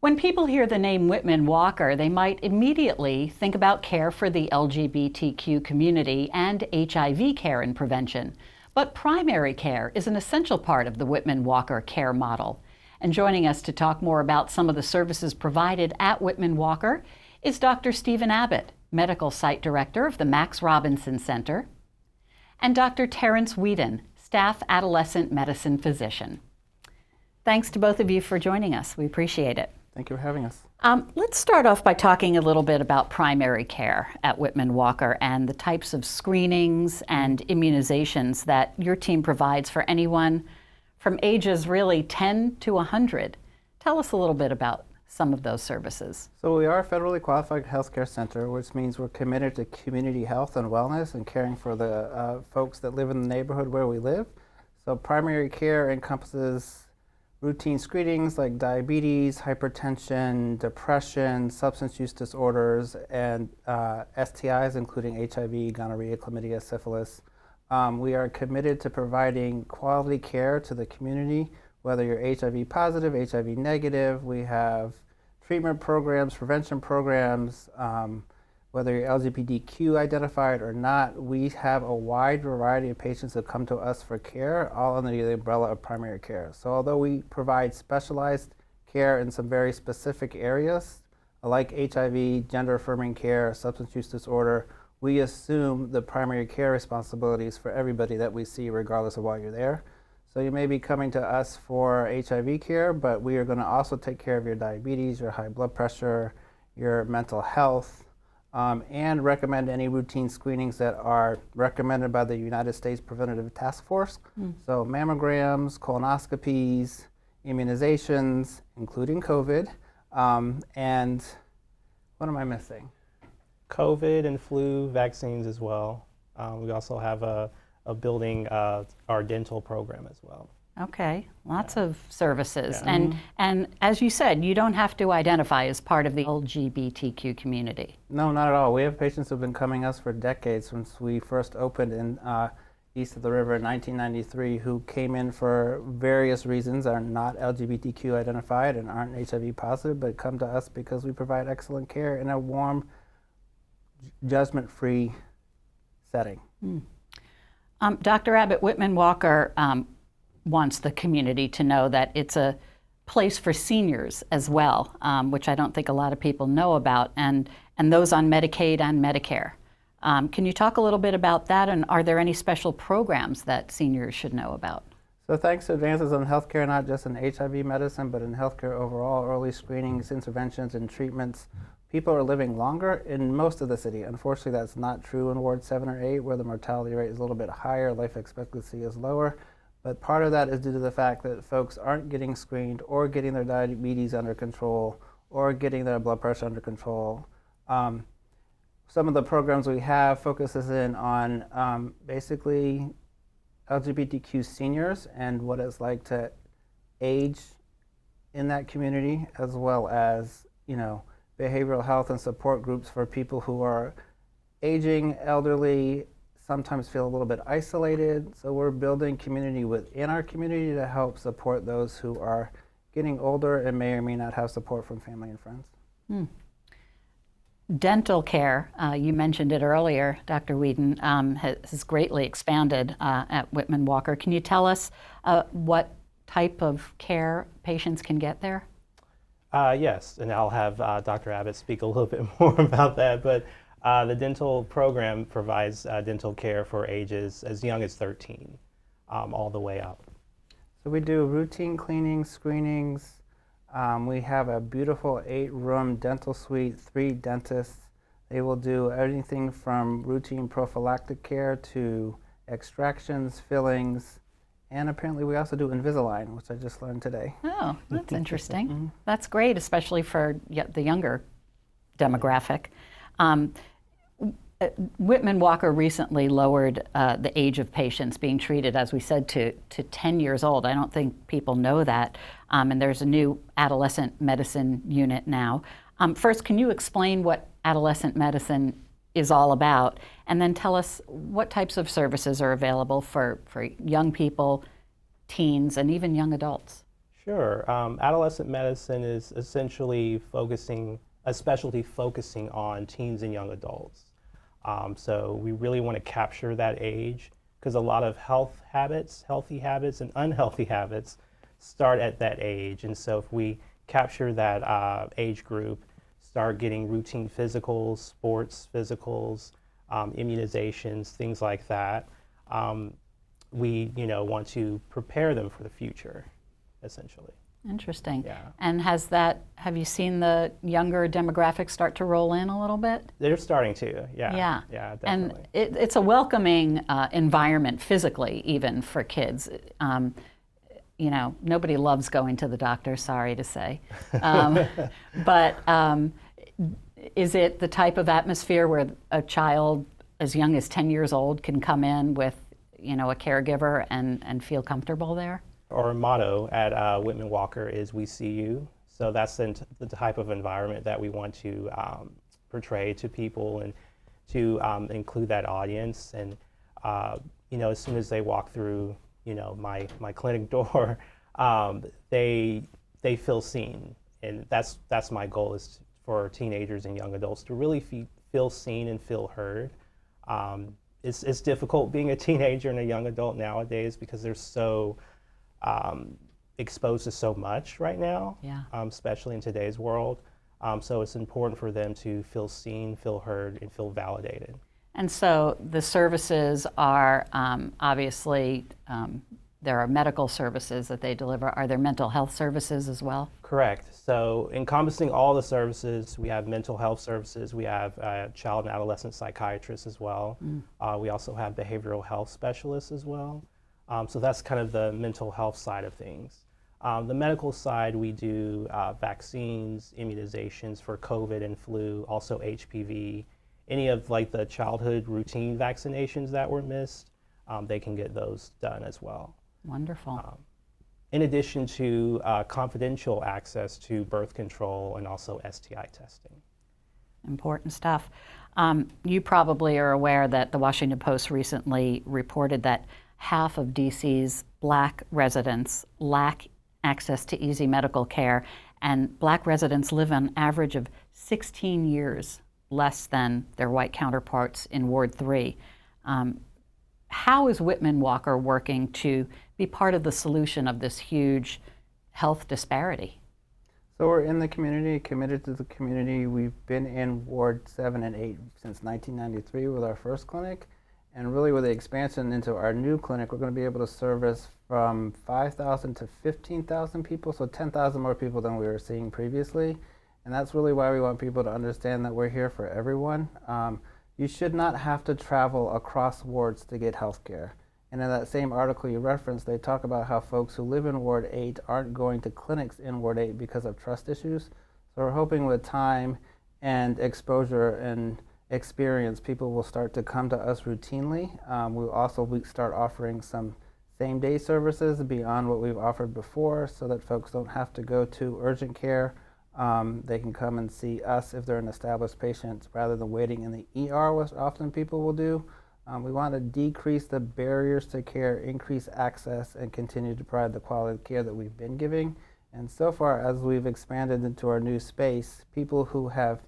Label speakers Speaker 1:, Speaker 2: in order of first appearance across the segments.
Speaker 1: When people hear the name Whitman-Walker, they might immediately think about care for the LGBTQ community and HIV care and prevention. But primary care is an essential part of the Whitman-Walker care model. And joining us to talk more about some of the services provided at Whitman-Walker is Dr. Stephen Abbott, Medical Site Director of the Max Robinson Center, and Dr. Terrence Whedon, Staff Adolescent Medicine Physician. Thanks to both of you for joining us. We appreciate it.
Speaker 2: Thank you for having us.
Speaker 1: Let's start off by talking a little bit about primary care at Whitman-Walker and the types of screenings and immunizations that your team provides for anyone from ages really 10 to 100. Tell us a little bit about some of those services.
Speaker 2: So we are a federally qualified healthcare center, which means we're committed to community health and wellness and caring for the folks that live in the neighborhood where we live. So primary care encompasses routine screenings like diabetes, hypertension, depression, substance use disorders, and STIs, including HIV, gonorrhea, chlamydia, syphilis. We are committed to providing quality care to the community, whether you're HIV positive, HIV negative. We have treatment programs, prevention programs, whether you're LGBTQ identified or not. We have a wide variety of patients that come to us for care, all under the umbrella of primary care. So although we provide specialized care in some very specific areas, like HIV, gender-affirming care, substance use disorder, we assume the primary care responsibilities for everybody that we see, regardless of why you're there. So you may be coming to us for HIV care, but we are going to also take care of your diabetes, your high blood pressure, your mental health, and recommend any routine screenings that are recommended by the United States Preventative Task Force. So mammograms, colonoscopies, immunizations, including COVID, and what am I missing?
Speaker 3: COVID and flu vaccines as well. We also have a building our dental program as well.
Speaker 1: Okay, lots of services.
Speaker 3: Yeah.
Speaker 1: And as you said, you don't have to identify as part of the LGBTQ community.
Speaker 2: No, not at all. We have patients who've been coming us for decades since we first opened in east of the river in 1993 who came in for various reasons, are not LGBTQ identified and aren't HIV positive, but come to us because we provide excellent care in a warm, judgment-free setting.
Speaker 1: Dr. Abbott, Whitman-Walker wants the community to know that it's a place for seniors as well, which I don't think a lot of people know about, and those on Medicaid and Medicare. Can you talk a little bit about that, and are there any special programs that seniors should know about?
Speaker 2: So thanks to advances in healthcare, not just in HIV medicine, but in healthcare overall, early screenings, interventions, and treatments, people are living longer in most of the city. Unfortunately, that's not true in Ward 7 or 8, where the mortality rate is a little bit higher, life expectancy is lower. But part of that is due to the fact that folks aren't getting screened or getting their diabetes under control or getting their blood pressure under control. Some of the programs we have focuses in on basically LGBTQ seniors and what it's like to age in that community, as well as, behavioral health and support groups for people who are aging, elderly, sometimes feel a little bit isolated. So we're building community within our community to help support those who are getting older and may or may not have support from family and friends.
Speaker 1: Dental care, you mentioned it earlier, Dr. Whedon, has greatly expanded at Whitman-Walker. Can you tell us what type of care patients can get there?
Speaker 3: Yes, and I'll have Dr. Abbott speak a little bit more about that, but the dental program provides dental care for ages as young as 13, all the way up.
Speaker 2: So we do routine cleanings, screenings. We have a beautiful 8-room dental suite, 3 dentists. They will do everything from routine prophylactic care to extractions, fillings, and apparently we also do Invisalign, which I just learned today.
Speaker 1: Oh, that's interesting. That's great, especially for the younger demographic. Whitman-Walker recently lowered the age of patients being treated, as we said, to 10 years old. I don't think people know that. And there's a new adolescent medicine unit now. First, can you explain what adolescent medicine is all about? And then tell us what types of services are available for young people, teens, and even young adults.
Speaker 3: Sure. Adolescent medicine is essentially a specialty focusing on teens and young adults. So we really want to capture that age because a lot of healthy habits and unhealthy habits start at that age. And so if we capture that age group, start getting routine physicals, sports physicals, immunizations, things like that, we want to prepare them for the future, essentially.
Speaker 1: Interesting.
Speaker 3: Yeah.
Speaker 1: And have you seen the younger demographics start to roll in a little bit?
Speaker 3: They're starting to, yeah.
Speaker 1: Yeah.
Speaker 3: Yeah, definitely.
Speaker 1: And it's a welcoming environment physically, even for kids. Nobody loves going to the doctor, sorry to say. But is it the type of atmosphere where a child as young as 10 years old can come in with, a caregiver and feel comfortable there?
Speaker 3: Our motto at Whitman-Walker is "We see you." So that's the type of environment that we want to portray to people and to include that audience. And as soon as they walk through, my clinic door, they feel seen. And that's my goal is for teenagers and young adults to really feel seen and feel heard. It's difficult being a teenager and a young adult nowadays because they're so exposed to so much right now,
Speaker 1: Yeah.
Speaker 3: Especially in today's world. So it's important for them to feel seen, feel heard, and feel validated.
Speaker 1: And so the services are obviously, there are medical services that they deliver. Are there mental health services as well?
Speaker 3: Correct. So encompassing all the services, we have mental health services, we have child and adolescent psychiatrists as well. We also have behavioral health specialists as well. So that's kind of the mental health side of things. The medical side, we do vaccines, immunizations for COVID and flu, also HPV. Any of the childhood routine vaccinations that were missed, they can get those done as well.
Speaker 1: Wonderful.
Speaker 3: In addition to confidential access to birth control and also STI testing.
Speaker 1: Important stuff. You probably are aware that the Washington Post recently reported that half of DC's Black residents lack access to easy medical care, and Black residents live an average of 16 years less than their white counterparts in Ward 3. How is Whitman-Walker working to be part of the solution of this huge health disparity?
Speaker 2: So we're in the community, committed to the community. We've been in Ward 7 and 8 since 1993 with our first clinic. And really with the expansion into our new clinic, we're going to be able to service from 5,000 to 15,000 people, so 10,000 more people than we were seeing previously. And that's really why we want people to understand that we're here for everyone. You should not have to travel across wards to get health care. And in that same article you referenced, they talk about how folks who live in Ward 8 aren't going to clinics in Ward 8 because of trust issues. So we're hoping with time and exposure and experience, people will start to come to us routinely. We'll also start offering some same-day services beyond what we've offered before so that folks don't have to go to urgent care. They can come and see us if they're an established patient rather than waiting in the ER, which often people will do. We want to decrease the barriers to care, increase access, and continue to provide the quality of care that we've been giving. And so far, as we've expanded into our new space, people who have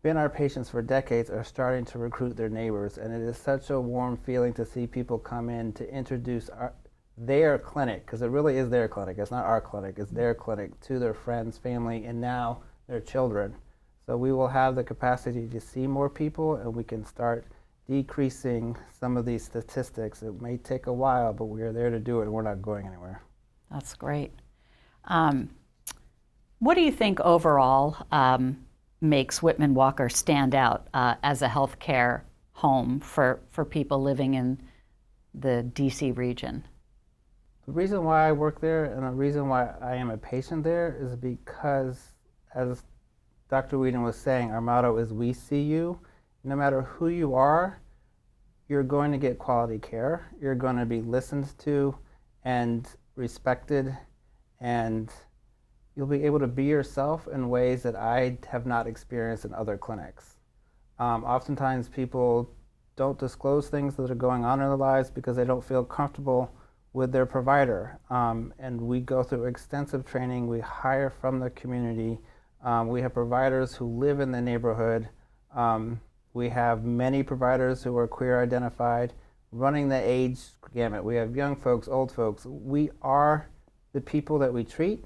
Speaker 2: been our patients for decades are starting to recruit their neighbors. And it is such a warm feeling to see people come in to introduce their clinic, because it really is their clinic. It's not our clinic, it's their clinic, to their friends, family, and now their children. So we will have the capacity to see more people, and we can start decreasing some of these statistics. It may take a while, but we are there to do it, and we're not going anywhere.
Speaker 1: That's great. What do you think overall makes Whitman-Walker stand out as a healthcare home for people living in the DC region?
Speaker 2: The reason why I work there and the reason why I am a patient there is because, as Dr. Whedon was saying, our motto is "We see you." No matter who you are, you're going to get quality care. You're going to be listened to and respected, and you'll be able to be yourself in ways that I have not experienced in other clinics. Oftentimes people don't disclose things that are going on in their lives because they don't feel comfortable with their provider. And we go through extensive training. We hire from the community. We have providers who live in the neighborhood. We have many providers who are queer identified, running the age gamut. We have young folks, old folks. We are the people that we treat,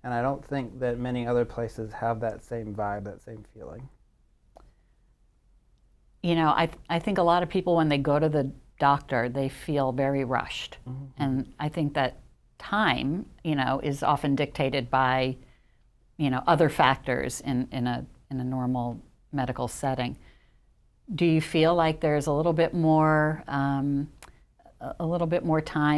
Speaker 2: and I don't think that many other places have that same vibe, that same feeling.
Speaker 1: You know, I think a lot of people, when they go to the doctor, they feel very rushed. Mm-hmm. And I think that time, you know, is often dictated by, you know, other factors in a normal medical setting. Do you feel like there's a little bit more time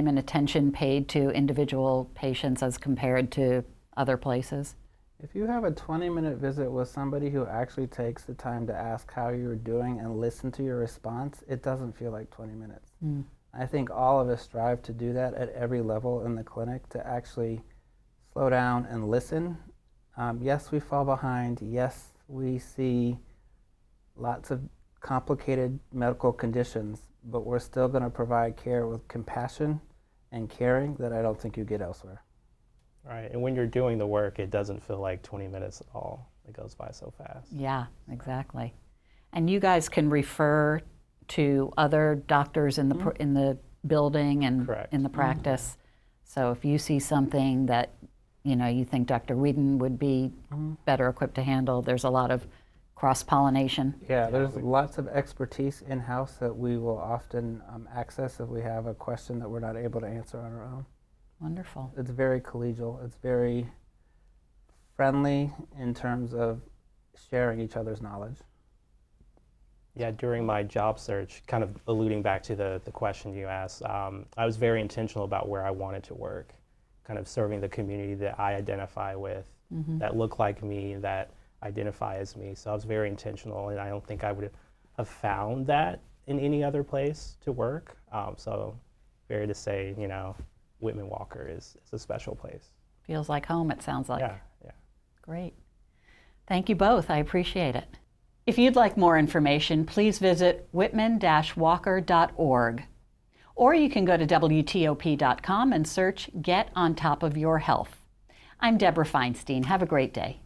Speaker 1: and attention paid to individual patients as compared to other places?
Speaker 2: If you have a 20-minute visit with somebody who actually takes the time to ask how you're doing and listen to your response, it doesn't feel like 20 minutes. Mm. I think all of us strive to do that at every level in the clinic, to actually slow down and listen. Yes, we fall behind. Yes, we see lots of complicated medical conditions, but we're still going to provide care with compassion and caring that I don't think you get elsewhere.
Speaker 3: Right, and when you're doing the work, it doesn't feel like 20 minutes at all. It goes by so fast.
Speaker 1: Yeah, exactly. And you guys can refer to other doctors in the mm-hmm. in the building and
Speaker 3: Correct.
Speaker 1: In the practice. Mm-hmm. So if you see something that, you know, you think Dr. Whedon would be mm-hmm. better equipped to handle, there's a lot of cross-pollination.
Speaker 2: Yeah, there's lots of expertise in-house that we will often access if we have a question that we're not able to answer on our own.
Speaker 1: Wonderful.
Speaker 2: It's very collegial. It's very friendly in terms of sharing each other's knowledge.
Speaker 3: Yeah, during my job search, kind of alluding back to the question you asked, I was very intentional about where I wanted to work, kind of serving the community that I identify with, mm-hmm. that look like me, that identify as me. So I was very intentional, and I don't think I would have found that in any other place to work. So fair to say, you know, Whitman-Walker is a special place.
Speaker 1: Feels like home, it sounds like.
Speaker 3: Yeah.
Speaker 1: Great. Thank you both. I appreciate it. If you'd like more information, please visit whitman-walker.org. Or you can go to WTOP.com and search Get on Top of Your Health. I'm Deborah Feinstein. Have a great day.